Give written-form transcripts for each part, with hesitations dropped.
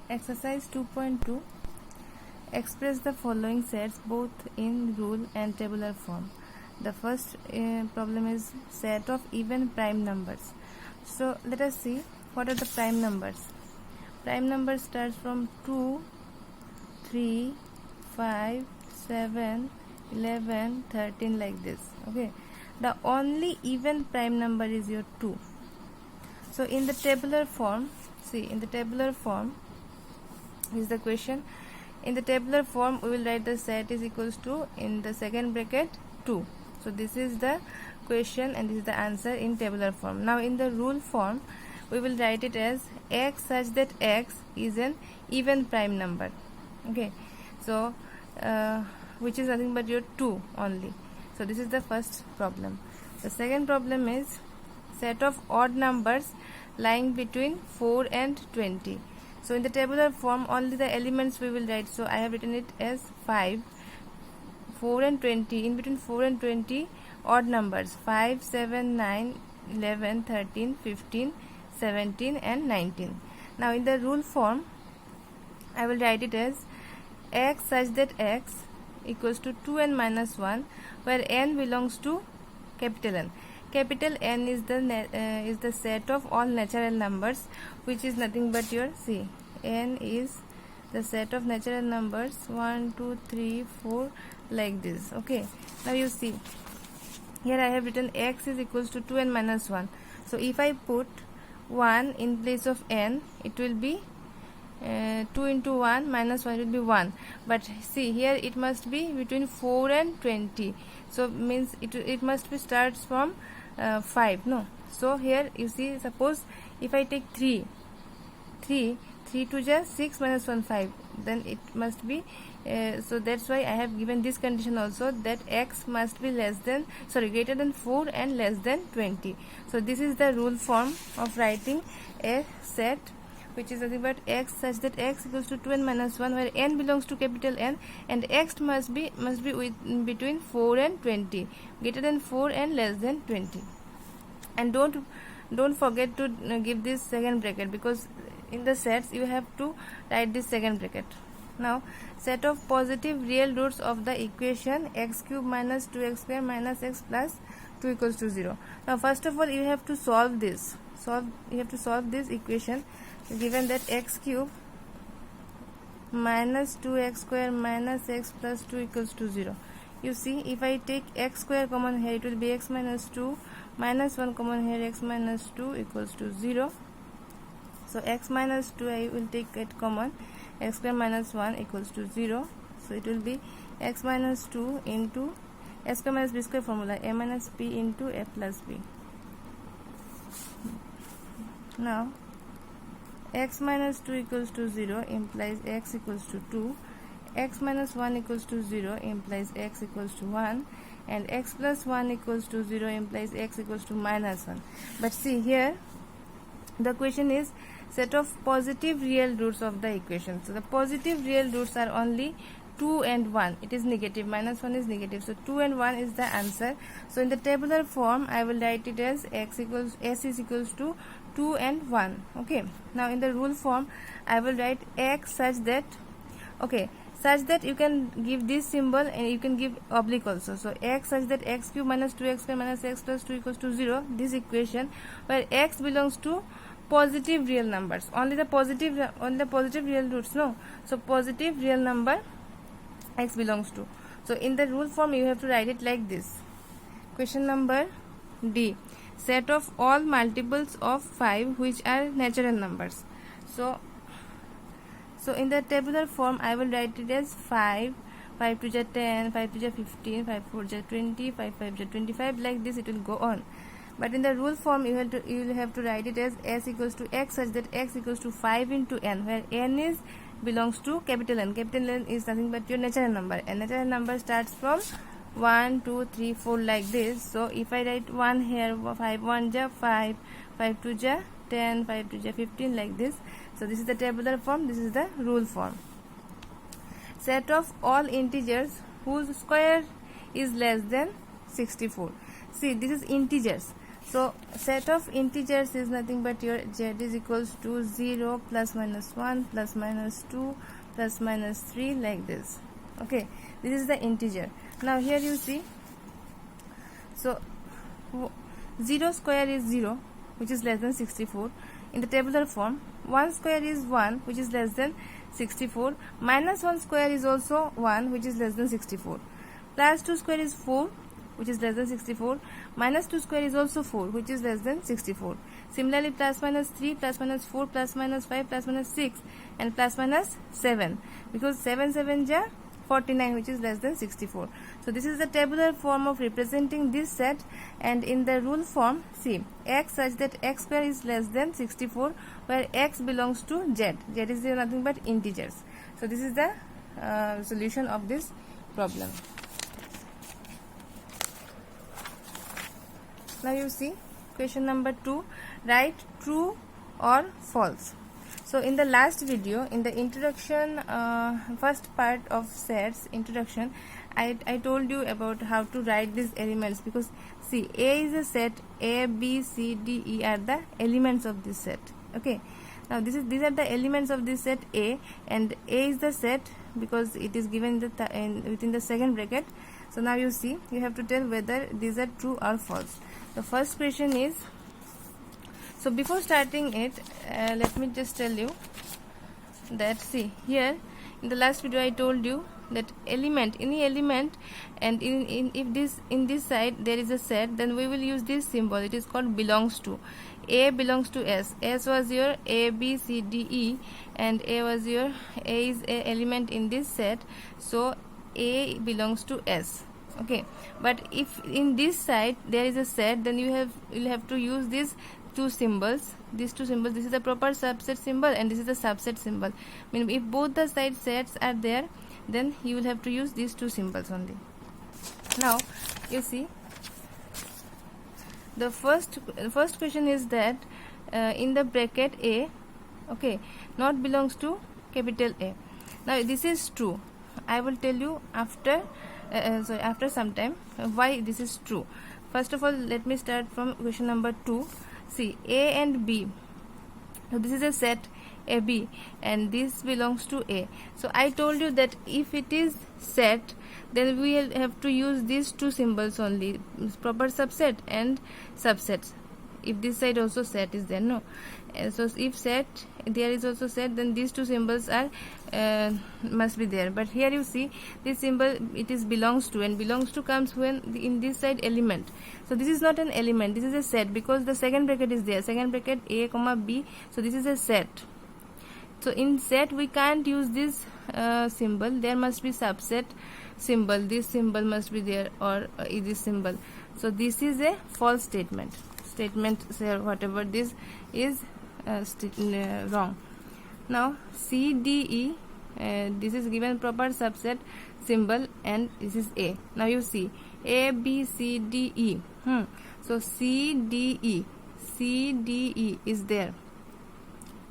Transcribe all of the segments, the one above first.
Exercise 2.2. Express the following sets both in rule and tabular form. The first problem is set of even prime numbers. So let us see what are the prime numbers. Prime number starts from 2, 3, 5, 7, 11, 13 like this. Okay. The only even prime number is your 2. So in the tabular form, see, in the tabular form is the question. In the tabular form we will write the set is equals to, in the second bracket, 2. So this is the question and this is the answer in tabular form. Now in the rule form we will write it as x such that x is an even prime number. Okay, so which is nothing but your 2 only. So this is the first problem. The second problem is set of odd numbers lying between 4 and 20. So in the tabular form only the elements we will write. So I have written it as 5, 4 and 20. In between 4 and 20 odd numbers 5, 7, 9, 11, 13, 15, 17 and 19. Now in the rule form I will write it as x such that x equals to 2n minus 1, where n belongs to capital N. Capital N is the set of all natural numbers, which is nothing but your, see, n is the set of natural numbers 1, 2, 3, 4 like this. Okay, now you see here I have written x is equals to 2n minus 1. So if I put 1 in place of n, it will be 2 into 1 minus 1 will be 1. But see here it must be between 4 and 20. So means it must be starts from 5, no? So here you see, suppose if I take 3 to just 6 minus 1 5, then it must be so that's why I have given this condition also, that x must be greater than 4 and less than 20. So this is the rule form of writing a set which is nothing but x such that x equals to 2n minus 1, where n belongs to capital N and x must be between 4 and 20, greater than 4 and less than 20. And don't forget to give this second bracket, because in the sets you have to write this second bracket. Now set of positive real roots of the equation x cube minus 2x square minus x plus 2 equals to 0. Now first of all you have to solve this. You have to solve this equation, given that x cube minus 2x square minus x plus 2 equals to 0. You see, if I take x square common here, it will be x minus 2 minus 1 common here, x minus 2 equals to 0. So x minus 2 I will take it common, x square minus 1 equals to 0. So it will be x minus 2 into a square minus b square formula, a minus b into a plus b. Now x minus 2 equals to 0 implies x equals to 2, x minus 1 equals to 0 implies x equals to 1, and x plus 1 equals to 0 implies x equals to minus 1. But see here the question is set of positive real roots of the equation. So the positive real roots are only 2 and 1. It is negative, minus 1 is negative, so 2 and 1 is the answer. So in the tabular form I will write it as s is equals to 2 and 1. Okay, now in the rule form I will write x such that, okay, such that you can give this symbol and you can give oblique also. So x such that x cube minus 2x square minus x plus 2 equals to 0, this equation where x belongs to positive real numbers, only the positive real roots, no? So positive real number x belongs to. So in the rule form you have to write it like this. Question number D, set of all multiples of 5 which are natural numbers. So in the tabular form I will write it as 5 to the 10, 5 to the 15, 5 4 to 20, 5 5 to 25, like this it will go on. But in the rule form you will have to write it as s equals to x such that x equals to 5 into n, where n belongs to capital N. Capital N is nothing but your natural number, and natural number starts from 1, 2, 3, 4 like this. So if I write 1 here, 5 1 ja 5, 5 2 ja 10, 5 2 ja 15 like this. So this is the tabular form, this is the rule form. Set of all integers whose square is less than 64. See, this is integers. So set of integers is nothing but your z is equals to 0 plus minus 1 plus minus 2 plus minus 3 like this. Okay, this is the integer. Now here you see, so 0 square is 0, which is less than 64 in the tabular form. 1 square is 1, which is less than 64. Minus 1 square is also 1, which is less than 64. Plus 2 square is 4, which is less than 64. Minus 2 square is also 4, which is less than 64. Similarly, plus minus 3, plus minus 4, plus minus 5, plus minus 6, and plus minus 7, because 7 7 ja 49, which is less than 64. So this is the tabular form of representing this set, and in the rule form, see, x such that x square is less than 64, where x belongs to z. Z is nothing but integers. So this is the solution of this problem. Now you see question number 2, write true or false. So in the last video, in the introduction, first part of sets introduction, I told you about how to write these elements, because see, A is a set, A, B, C, D, E are the elements of this set. Okay, now these are the elements of this set A, and A is the set because it is given within the second bracket. So now you see, you have to tell whether these are true or false. The first question is, so before starting it, let me just tell you that, see, here in the last video I told you that element, any element, and if in this side there is a set, then we will use this symbol. It is called belongs to. A belongs to S. S was your A, B, C, D, E, and A was your, A is a element in this set, so A belongs to S. Okay, but if in this side there is a set, then you'll have to use these two symbols. These two symbols, this is the proper subset symbol and this is the subset symbol. I mean, if both the side sets are there, then you will have to use these two symbols only. Now you see, the first question is that in the bracket A, okay, not belongs to capital A. Now this is true. I will tell you after some time why this is true. First of all, let me start from question number 2. See, A and B. So this is a set AB, and this belongs to A. So I told you that if it is set, then we will have to use these two symbols only, proper subset and subsets. If this side also set is there, no. So if set, there is also set, then these two symbols are must be there. But here you see, this symbol, it is belongs to, and belongs to comes when in this side element. So this is not an element, this is a set, because the second bracket is there, second bracket A comma B. So this is a set. So in set we can't use this symbol. There must be subset symbol. This symbol must be there, or this symbol. So this is a false statement. Whatever this is wrong. Now C, D, E, this is given proper subset symbol, and this is A. Now you see, A, B, C, D, E. So C, D, E is there.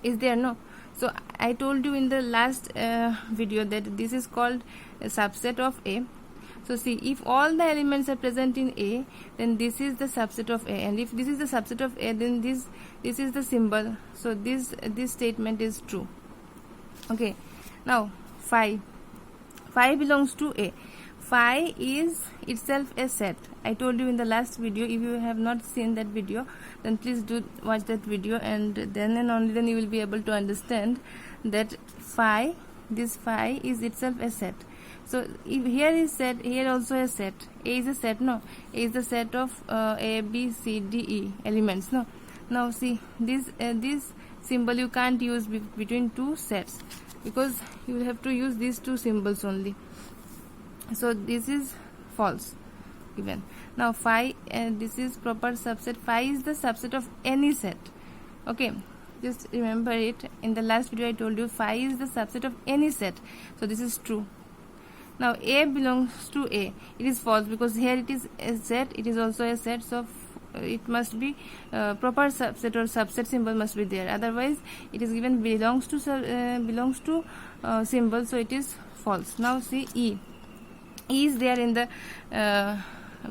Is there? No. So I told you in the last video that this is called a subset of A. So see, if all the elements are present in A, then this is the subset of A, and if this is the subset of A, then this is the symbol. So this statement is true. Okay. Now phi belongs to A. Phi is itself a set. I told you in the last video. If you have not seen that video, then please do watch that video, and then and only then you will be able to understand that this phi is itself a set. So if here is set, here also a set. A is a set, no. A is the set of A, B, C, D, E elements, no. Now see, this symbol you can't use between two sets, because you will have to use these two symbols only. So this is false given. Now phi, this is proper subset. Phi is the subset of any set. Okay, just remember it. In the last video I told you phi is the subset of any set. So this is true. Now A belongs to A. It is false, because here it is a set, it is also a set, so it must be proper subset or subset symbol must be there. Otherwise it is given belongs to symbol, so it is false. Now see, E is there in the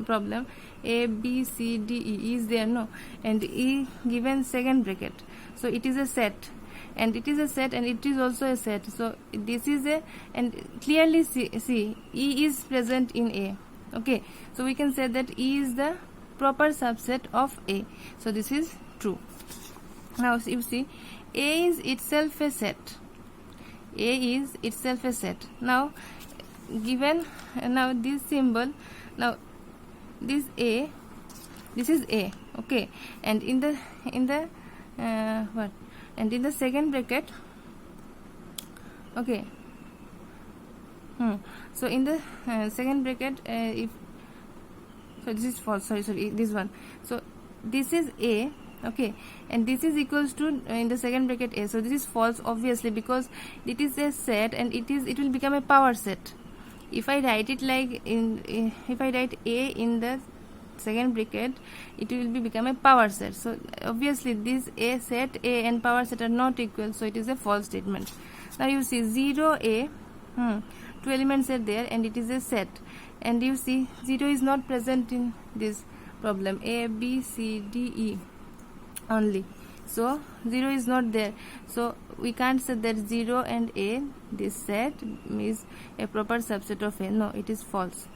problem. A, B, C, D, E is there, no, and E given second bracket, so it is a set, and it is a set, and it is also a set. So this is a, and clearly see E is present in A. Okay, so we can say that E is the proper subset of A. So this is true. Now you see, A is itself a set. A is itself a set. Now given, now this symbol, now this A, this is A, okay, and in the what, and in the second bracket, okay, so in the second bracket, if, so this is false, sorry, this one, so this is A, okay, and this is equals to in the second bracket A, so this is false, obviously, because it is a set, and it will become a power set. If I write it like if I write A in the second bracket, it will become a power set. So obviously this A set, A and power set are not equal, so it is a false statement. Now you see 0 A, two elements are there, and it is a set, and you see 0 is not present in this problem. A, B, C, D, E only, so 0 is not there, so we can't say that 0 and A, this set, is a proper subset of A. No, it is false.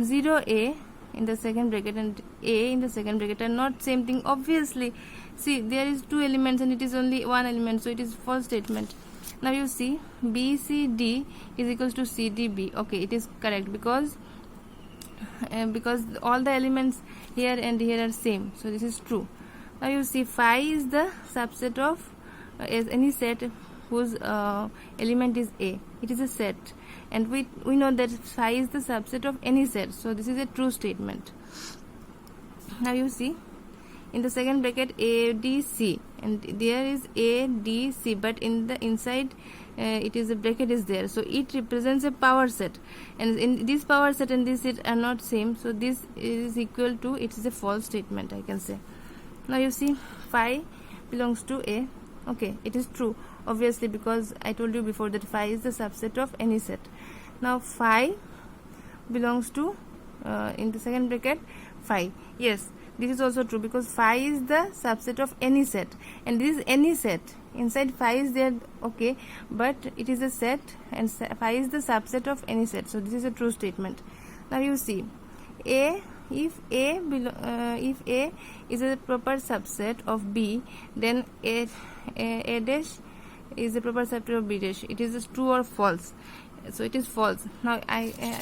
0 A in the second bracket and A in the second bracket are not same thing, obviously. See, there is two elements and it is only one element, so it is false statement. Now you see B C D is equals to C D B. Okay, it is correct, because all the elements here and here are same, so this is true. Now you see phi is the subset of any set whose element is A. It is a set, and we know that phi is the subset of any set, so this is a true statement. Now you see in the second bracket A, D, C, and there is A, D, C, but in the inside it is a bracket is there, so it represents a power set, and in this power set and this set are not same, so this is equal to, it is a false statement, I can say. Now you see phi belongs to A. Okay, it is true, obviously, because I told you before that phi is the subset of any set. Now phi belongs to in the second bracket phi. Yes, this is also true, because phi is the subset of any set, and this is any set. Inside phi is there, okay, but it is a set, and phi is the subset of any set, so this is a true statement. Now you see A, if A is a proper subset of B, then A dash is a proper subset of B dash. It is true or false, so it is false. Now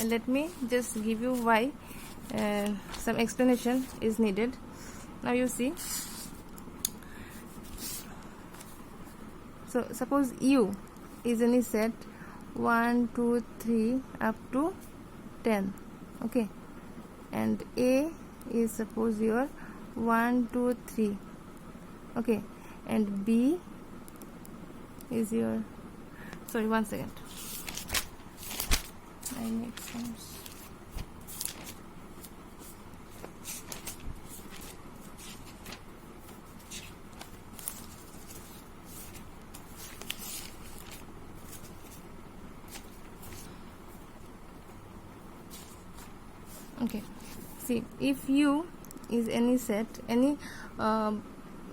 let me just give you why some explanation is needed. Now you see, so suppose U is any set 1, 2, 3 up to 10, okay, and A is suppose your 1, 2, 3, okay, and B is your, sorry, 1 second, I make sense. Okay, see, if U is any set, any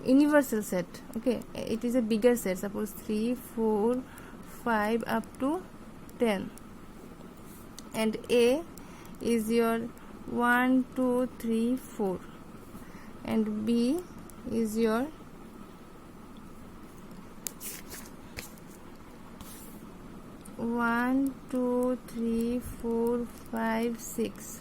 universal set, okay, it is a bigger set, suppose 3, 4, 5 up to 10, and A is your 1, 2, 3, 4, and B is your 1, 2, 3, 4, 5, 6.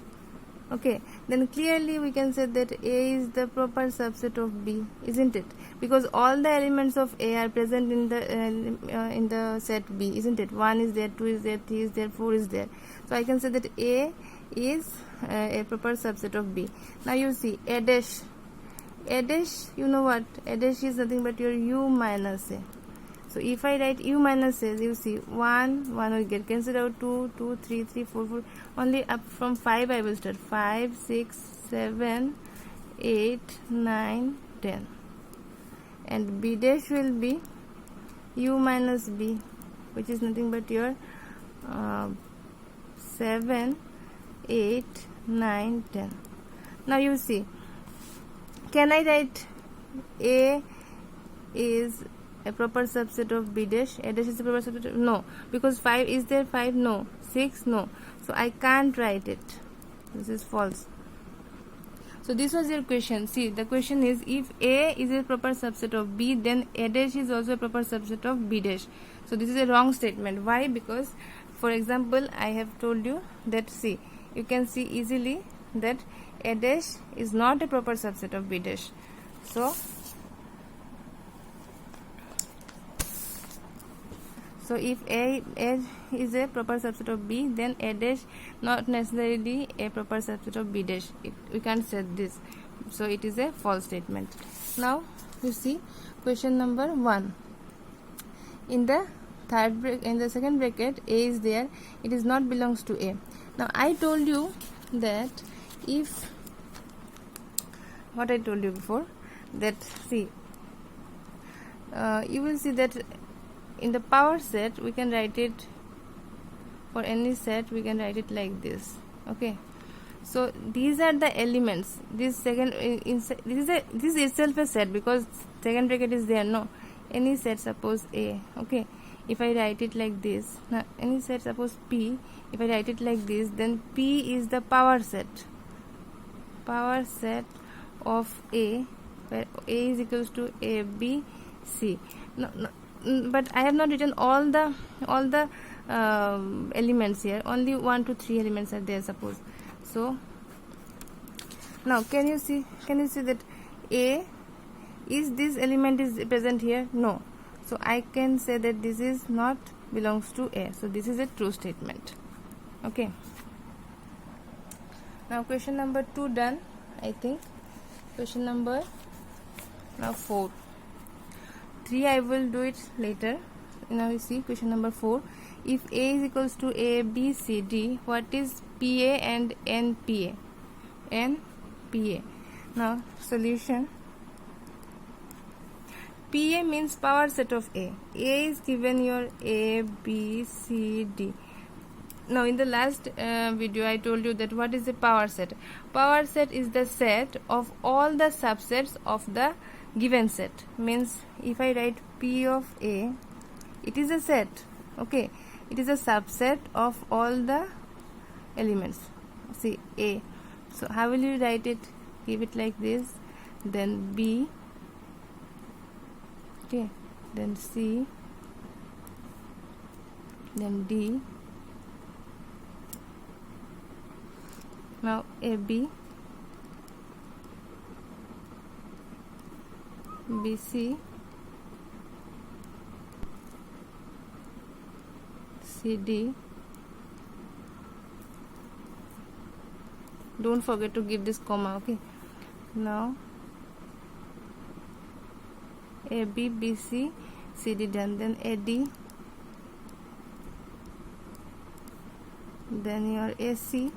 Okay, then clearly we can say that A is the proper subset of B, isn't it? Because all the elements of A are present in the set B, isn't it? 1 is there, 2 is there, 3 is there, 4 is there. So I can say that A is a proper subset of B. Now you see A dash. A dash, you know what? A dash is nothing but your U minus A. So if I write U minus A, you see 1 will get cancelled out, 2, 2, 3, 3, 4, 4. Only up from 5 I will start. 5, 6, 7, 8, 9, 10. And B dash will be U minus B, which is nothing but your 7, 8, 9, 10. Now you see, can I write A is a proper subset of B dash? A dash is a proper subset of, no, because 5 is there, 5 no, 6 no, so I can't write it. This is false. So this was your question. See, the question is, if A is a proper subset of B, then A dash is also a proper subset of B dash. So this is a wrong statement. Why? Because, for example, I have told you that, see, you can see easily that A dash is not a proper subset of B dash. So if A is a proper subset of B, then A dash not necessarily a proper subset of B dash. We can't say this. So it is a false statement. Now you see question number 1. In the second bracket, A is there. It is not belongs to A. Now I told you that if, what I told you before, that see, you will see that in the power set we can write it, for any set we can write it like this. Okay, so these are the elements. This is itself a set, because second bracket is there. No, any set, suppose A. Okay, if I write it like this, now any set, suppose P, if I write it like this, then P is the power set of A, where A is equals to A, B, C. No, but I have not written all the elements here. Only 1 to 3 elements are there, suppose. So now can you see that A is, this element is present here? No. So I can say that this is not belongs to A. So this is a true statement. Okay, now question number 2 done, I think. Question number now 4. 3 I will do it later. Now you see question number 4. If A is equals to A, B, C, D, what is PA and NPA? NPA. Now solution. PA means power set of A. A is given your A, B, C, D. Now in the last video I told you that what is a power set. Power set is the set of all the subsets of the given set. Means if I write P of A, it is a set. Okay, it is a subset of all the elements. See, A. So how will you write it? Give it like this, then B, okay, then C, then D. Now AB, BC, CD. Don't forget to give this comma. Okay, now AB, BC, CD done, then AD, then your AC,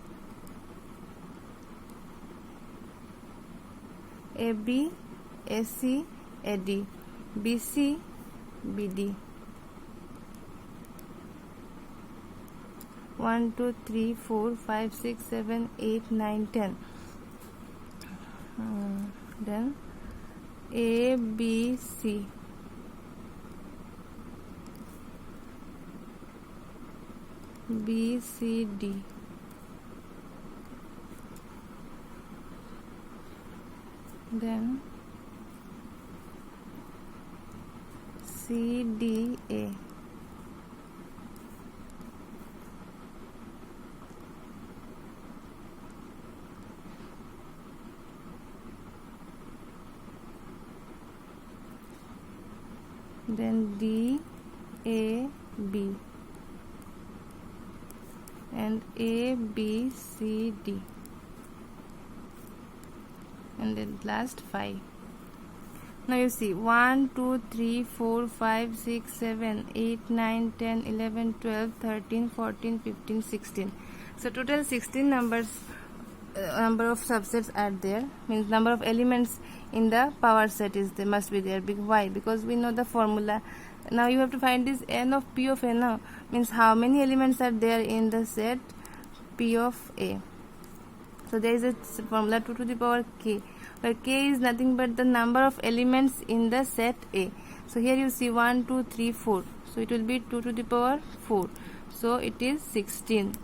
AB, AC, AD, BC, BD. 1, 2, 3, 4, 5, 6, 7, 8, 9, 10. Then A, B, C, B, C, D. Then C, D, A. Then D, A, B, and A, B, C, D, and then last 5. Now you see 1, 2, 3, 4, 5, 6, 7, 8, 9, 10, 11, 12, 13, 14, 15, 16. So total 16 numbers, number of subsets are there. Means number of elements in the power set is there, must be there. Why? Because we know the formula. Now you have to find this n of P of A. Now means how many elements are there in the set P of A. So there is a formula 2 to the power k, where k is nothing but the number of elements in the set A. So here you see 1, 2, 3, 4. So it will be 2 to the power 4. So it is 16.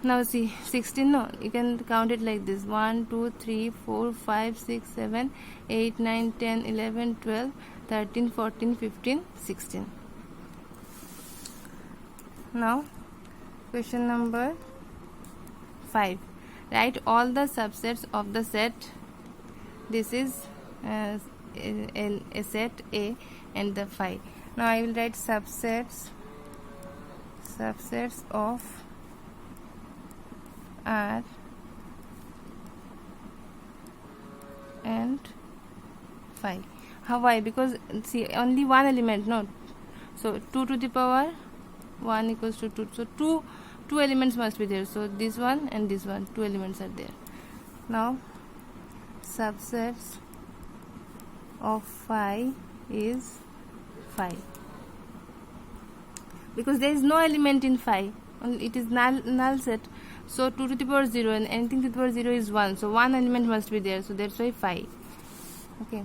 Now see 16, no, you can count it like this: 1, 2, 3, 4, 5, 6, 7, 8, 9, 10, 11, 12, 13, 14, 15, 16. Now question number 5. Write all the subsets of the set. This is a set A and the phi. Now I will write subsets of R and phi. How? Why? Because see, only one element, no. So 2 to the power 1 equals to 2. So two elements must be there. So this one and this one, 2 elements are there. Now subsets of phi is phi, because there is no element in phi, it is null set. So 2 to the power 0 and anything to the power 0 is 1. So one element must be there. So that's why phi. Okay.